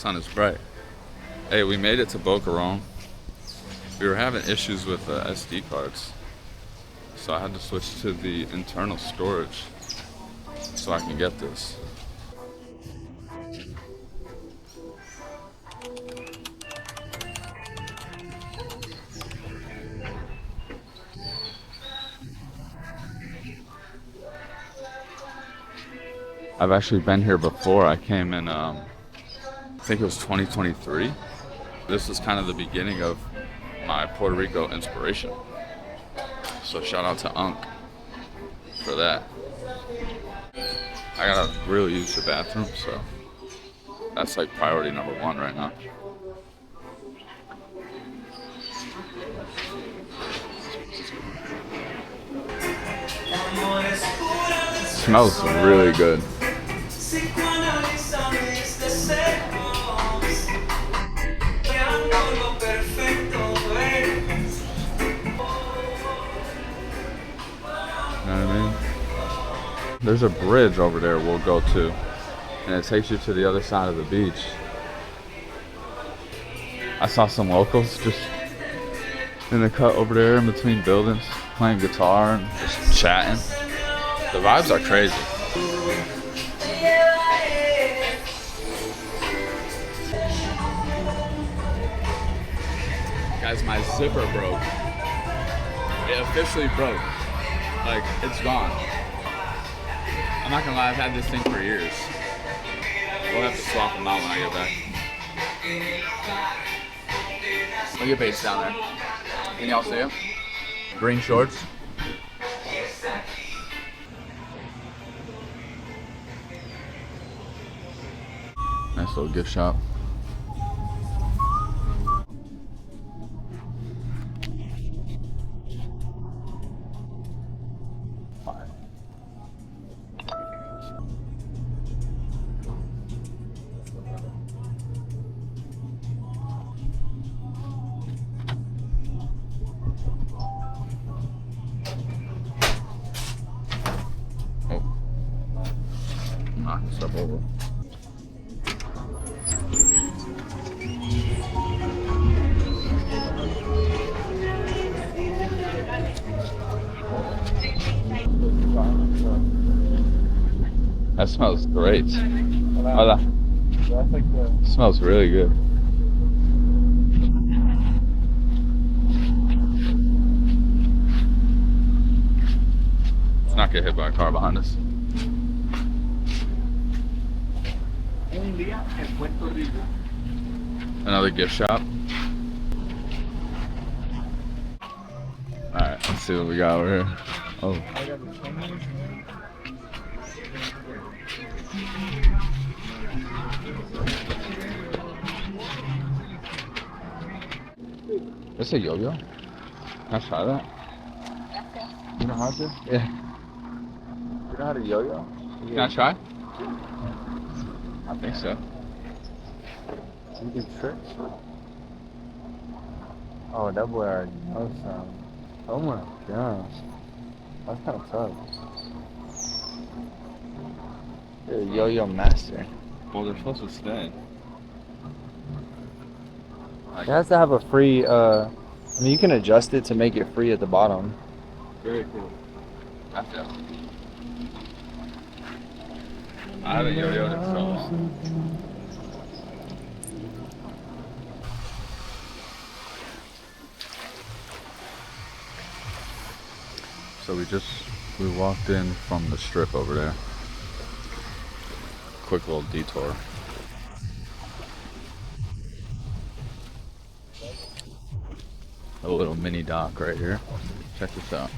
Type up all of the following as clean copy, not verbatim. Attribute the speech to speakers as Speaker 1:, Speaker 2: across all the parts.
Speaker 1: sun is bright. Hey, we made it to Boca Raton. We were having issues with the SD cards, so I had to switch to the internal storage so I can get this. I've actually been here before. I came in, I think it was 2023. This was kind of the beginning of my Puerto Rico inspiration. So shout out to Unc for that. I gotta really use the bathroom, so that's like priority number one right now. Smells really good. You know what I mean? There's a bridge over there we'll go to, and it takes you to the other side of the beach. I saw some locals just in the cut over there in between buildings, playing guitar and just chatting. The vibes are crazy. Guys, my zipper broke. It officially broke. Like, it's gone. I'm not gonna lie, I've had this thing for years. We'll have to swap them out when I get back. Look at base down there. Can y'all see him? Green shorts. Nice little gift shop. Knock stuff over. That smells great. Hola. Smells really good. Let's not get hit by a car behind us. Another gift shop. Alright, let's see what we got over here. Oh. Is a yo-yo? Can I try that? You know how to? Yeah. You know how to yo-yo? Can I try? I think so.
Speaker 2: You do tricks? Oh, that boy already knows some. Oh my gosh. That's kind of tough. You're a yo-yo master.
Speaker 1: Well, they're supposed to stay.
Speaker 2: It has to have a free, I mean, you can adjust it to make it free at the bottom.
Speaker 1: Very cool. I feel. I haven't yo-yoed in so long. So we walked in from the strip over there. Quick little detour. A little mini dock right here. Check this out.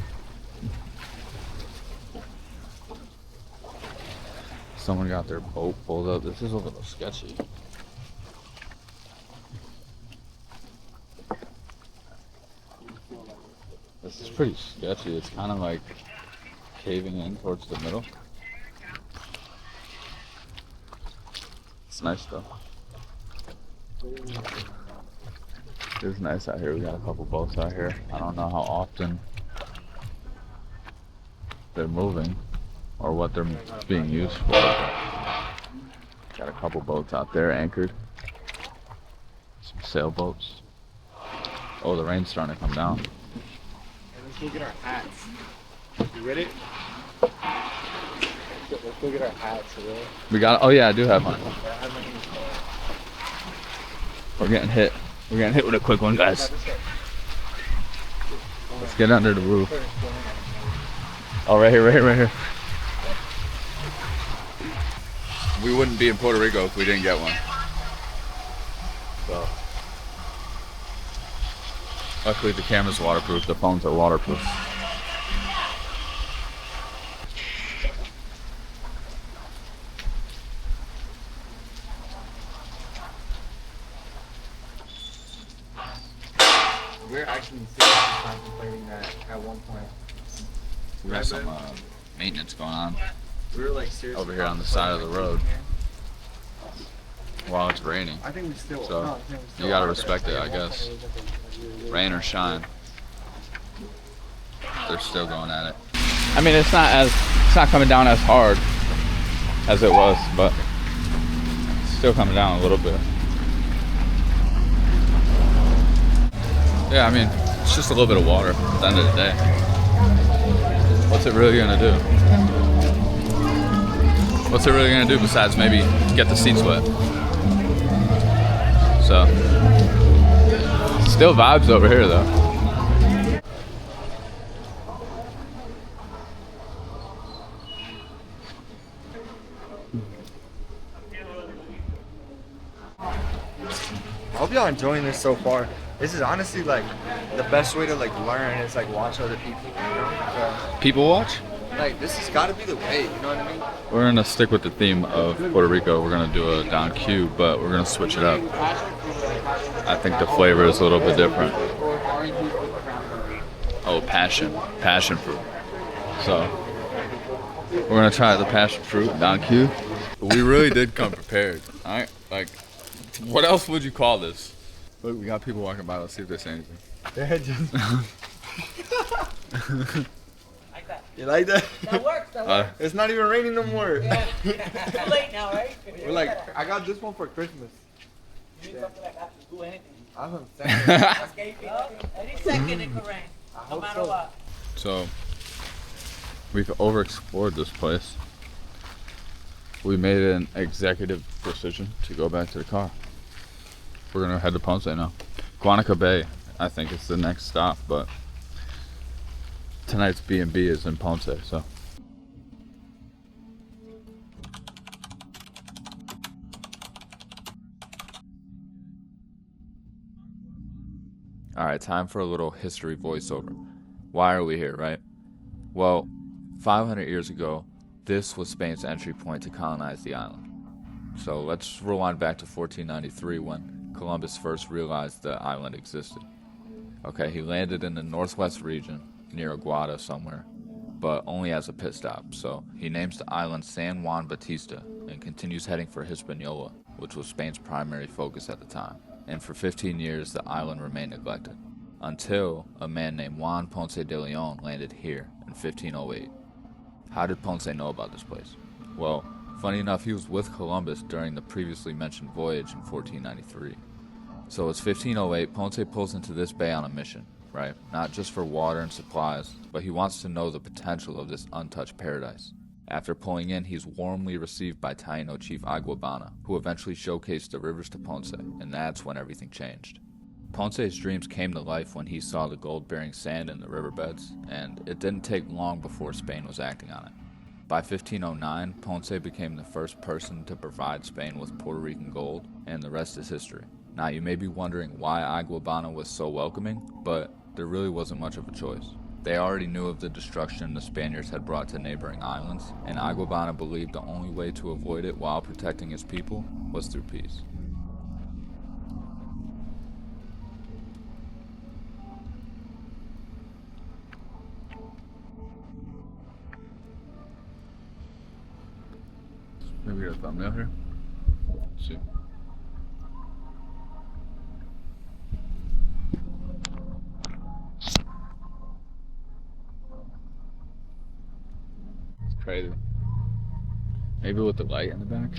Speaker 1: Someone got their boat pulled up. This is a little sketchy. This is pretty sketchy. It's kind of like caving in towards the middle. It's nice though. It's nice out here. We got a couple boats out here. I don't know how often they're moving or what they're being used for. Got a couple boats out there anchored. Some sailboats. Oh, the rain's starting to come down.
Speaker 2: Hey, let's go get our hats. You ready? Let's go get our hats, bro.
Speaker 1: We got. Oh yeah, I do have one. We're getting hit. We're getting hit with a quick one, guys. Let's get under the roof. Oh, right here, right here, right here. We wouldn't be in Puerto Rico if we didn't get one. So, luckily the camera's waterproof, the phones are waterproof.
Speaker 2: We're actually seriously contemplating that at one point.
Speaker 1: We got some maintenance going on
Speaker 2: We were like seriously
Speaker 1: over here on the side of the road while it's raining.
Speaker 2: I think we still.
Speaker 1: So,
Speaker 2: no, I think we still
Speaker 1: you gotta
Speaker 2: are,
Speaker 1: respect
Speaker 2: but
Speaker 1: it,
Speaker 2: at
Speaker 1: I
Speaker 2: one
Speaker 1: guess.
Speaker 2: point it was like a
Speaker 1: Rain or shine, they're still going at it.
Speaker 3: I mean, it's not coming down as hard as it was, but it's still coming down a little bit.
Speaker 1: Yeah, I mean, it's just a little bit of water at the end of the day. What's it really gonna do? What's it really gonna do besides maybe get the seats wet? So, still vibes over here though.
Speaker 2: I hope y'all enjoying this so far. This is honestly like the best way to like learn is like watch other people, you know?
Speaker 1: People watch?
Speaker 2: So, like this has got to be the way, you know what I mean?
Speaker 1: We're gonna stick with the theme of Puerto Rico. We're gonna do a down Q, but we're gonna switch it up. I think the flavor is a little bit different. Oh, passion fruit. So we're gonna try the passion fruit down Q. We really did come prepared. All right, like, what else would you call this? Look, we got people walking by. Let's see if they say anything.
Speaker 2: Yeah, just.
Speaker 4: Like that.
Speaker 2: You like that?
Speaker 4: That works. That works.
Speaker 2: It's not even raining no more.
Speaker 4: Yeah. It's too late now, right?
Speaker 2: We're like, I got this one for Christmas.
Speaker 4: You need something like that to do anything.
Speaker 2: That's what I'm saying.
Speaker 4: Escaping. Any second it could rain. No
Speaker 2: hope
Speaker 4: matter
Speaker 2: so.
Speaker 4: what.
Speaker 1: So we've overexplored this place. We made an executive decision to go back to the car. We're gonna head to Ponce now. Guanica Bay, I think it's the next stop, but tonight's B&B is in Ponce, so. All right, time for a little history voiceover. Why are we here, right? Well, 500 years ago, this was Spain's entry point to colonize the island. So let's rewind back to 1493 when Columbus first realized the island existed. Okay, he landed in the northwest region near Aguada somewhere, but only as a pit stop. So he names the island San Juan Bautista and continues heading for Hispaniola, which was Spain's primary focus at the time. And for 15 years, the island remained neglected, until a man named Juan Ponce de Leon landed here in 1508. How did Ponce know about this place? Well, funny enough, he was with Columbus during the previously mentioned voyage in 1493. So it's 1508, Ponce pulls into this bay on a mission, right? Not just for water and supplies, but he wants to know the potential of this untouched paradise. After pulling in, he's warmly received by Taino chief Aguabana, who eventually showcased the rivers to Ponce, and that's when everything changed. Ponce's dreams came to life when he saw the gold-bearing sand in the riverbeds, and it didn't take long before Spain was acting on it. By 1509, Ponce became the first person to provide Spain with Puerto Rican gold, and the rest is history. Now, you may be wondering why Aguabana was so welcoming, but there really wasn't much of a choice. They already knew of the destruction the Spaniards had brought to neighboring islands, and Aguabana believed the only way to avoid it while protecting his people was through peace. Maybe get a thumbnail here. Let's see. It's crazy. Maybe with the light in the back.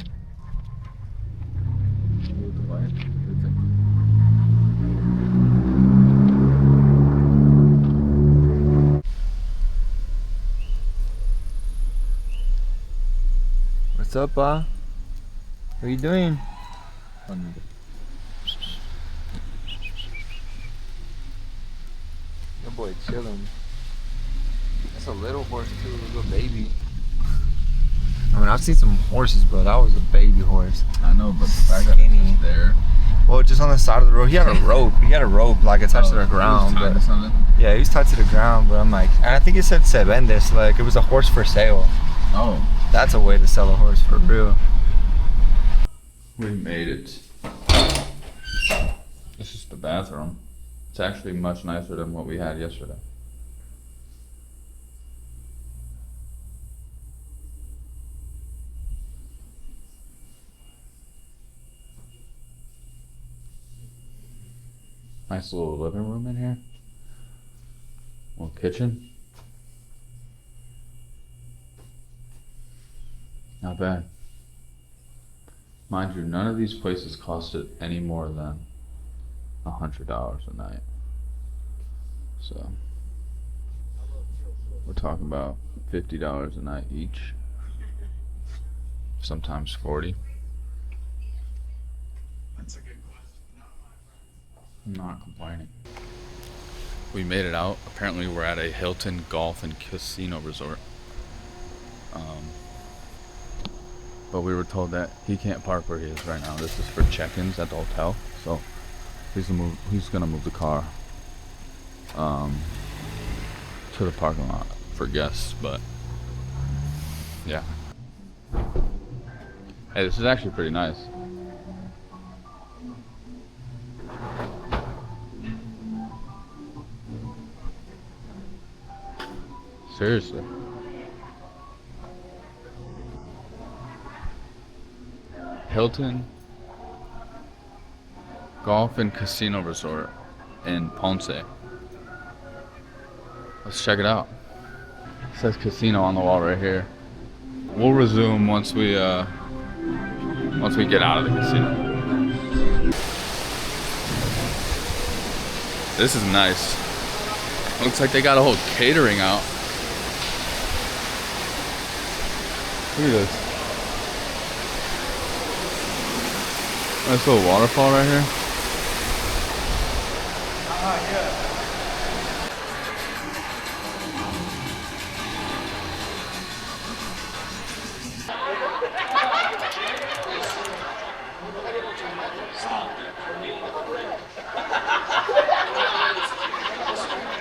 Speaker 2: What's up, What are you doing? Your boy chilling. That's a little horse too, a little baby. I mean, I've seen some horses, bro. That was a baby horse.
Speaker 3: I know, but the fact that
Speaker 2: Skinny.
Speaker 3: it's there.
Speaker 2: Well, just on the side of the road. He had a rope. He had a rope like attached to the ground.
Speaker 3: Tied to
Speaker 2: But
Speaker 3: something.
Speaker 2: yeah, he was tied to the ground. But I'm like, and I think it said se vendes, like it was a horse for sale.
Speaker 3: Oh,
Speaker 2: That's a way to sell a horse for real.
Speaker 3: we made it. This is the bathroom. It's actually much nicer than what we had yesterday. Nice little living room in here. Little kitchen. Not bad. Mind you, none of these places costed any more than $100 a night. So we're talking about $50 a night each. Sometimes 40. I'm not complaining. We made it out. Apparently we're at a Hilton Golf and Casino Resort. But we were told that he can't park where he is right now. This is for check-ins at the hotel. So he's gonna move the car to the parking lot for guests. But yeah. Hey, this is actually pretty nice. Seriously. Hilton Golf and Casino Resort in Ponce. Let's check it out. It says casino on the wall right here. We'll resume once we get out of the casino. This is nice. Looks like they got a whole catering out. Look at this. Nice little waterfall right here.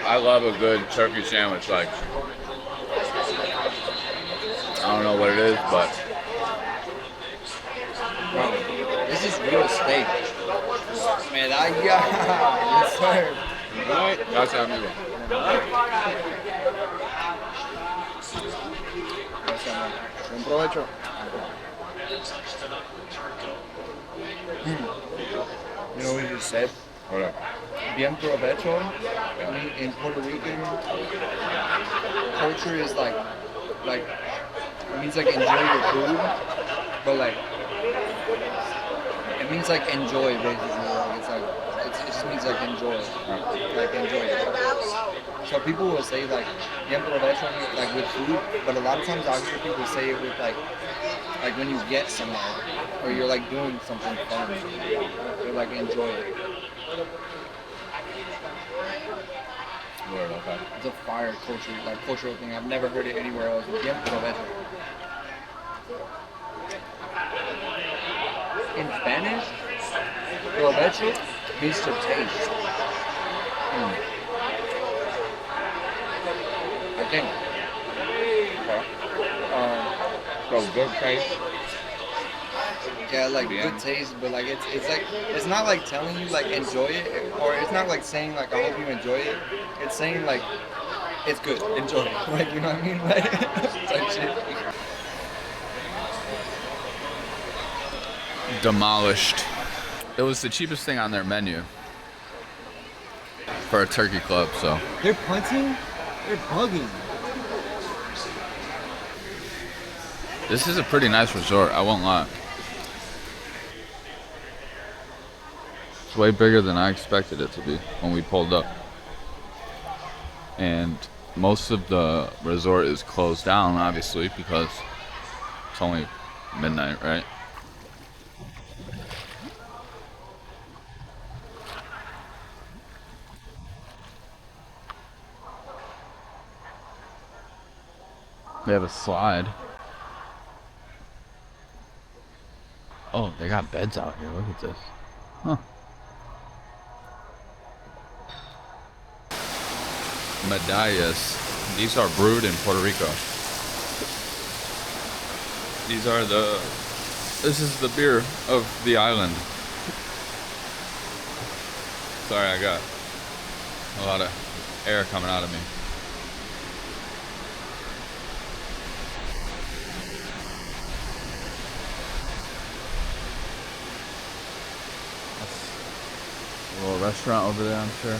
Speaker 3: I love a good turkey sandwich. Like, I don't know what it is, but
Speaker 2: This is real steak. Medalla. Yes, sir.
Speaker 3: that's amigo.
Speaker 2: Buen provecho. You know what he just said?
Speaker 3: Hold up.
Speaker 2: Bien provecho in Puerto Rican culture is like it means like enjoy your food, but like it means like enjoy basically. Like it's like it just means like enjoy it. So people will say like bien provecho like with food, but a lot of times I hear people say it with like when you get somewhere or you're like doing something fun, you're like enjoy it.
Speaker 3: Word, okay.
Speaker 2: It's a fire culture, like cultural thing. I've never heard it anywhere else. Bien provecho. In Spanish, provecho means to taste. I think.
Speaker 3: So good taste.
Speaker 2: Yeah, like
Speaker 3: Yeah.
Speaker 2: good taste, but like it's like it's not like telling you like enjoy it, or it's not like saying like I hope you enjoy it. It's saying like it's good, enjoy it. Like you know what I mean? Like type shit.
Speaker 3: Demolished. It was the cheapest thing on their menu for a turkey club, so.
Speaker 2: They're punting. They're bugging.
Speaker 3: This is a pretty nice resort, I won't lie. It's way bigger than I expected it to be when we pulled up. And most of the resort is closed down, obviously, because it's only midnight, right? They have a slide. Oh, they got beds out here. Look at this. Huh. Medallas. These are brewed in Puerto Rico. This is the beer of the island. Sorry, I got a lot of air coming out of me. A little restaurant over there, I'm sure.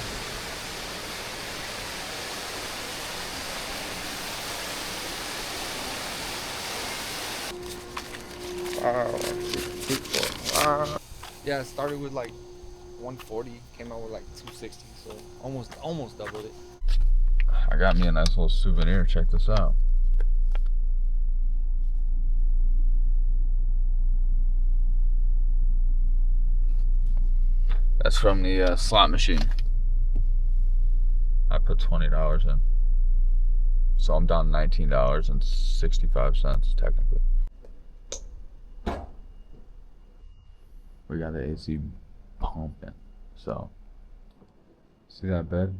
Speaker 2: Wow. Yeah, it started with like 140, came out with like 260, so almost doubled it.
Speaker 3: I got me a nice little souvenir. Check this out. That's from the slot machine. I put $20 in. So I'm down $19.65 technically. We got the AC pumping. So, see that bed?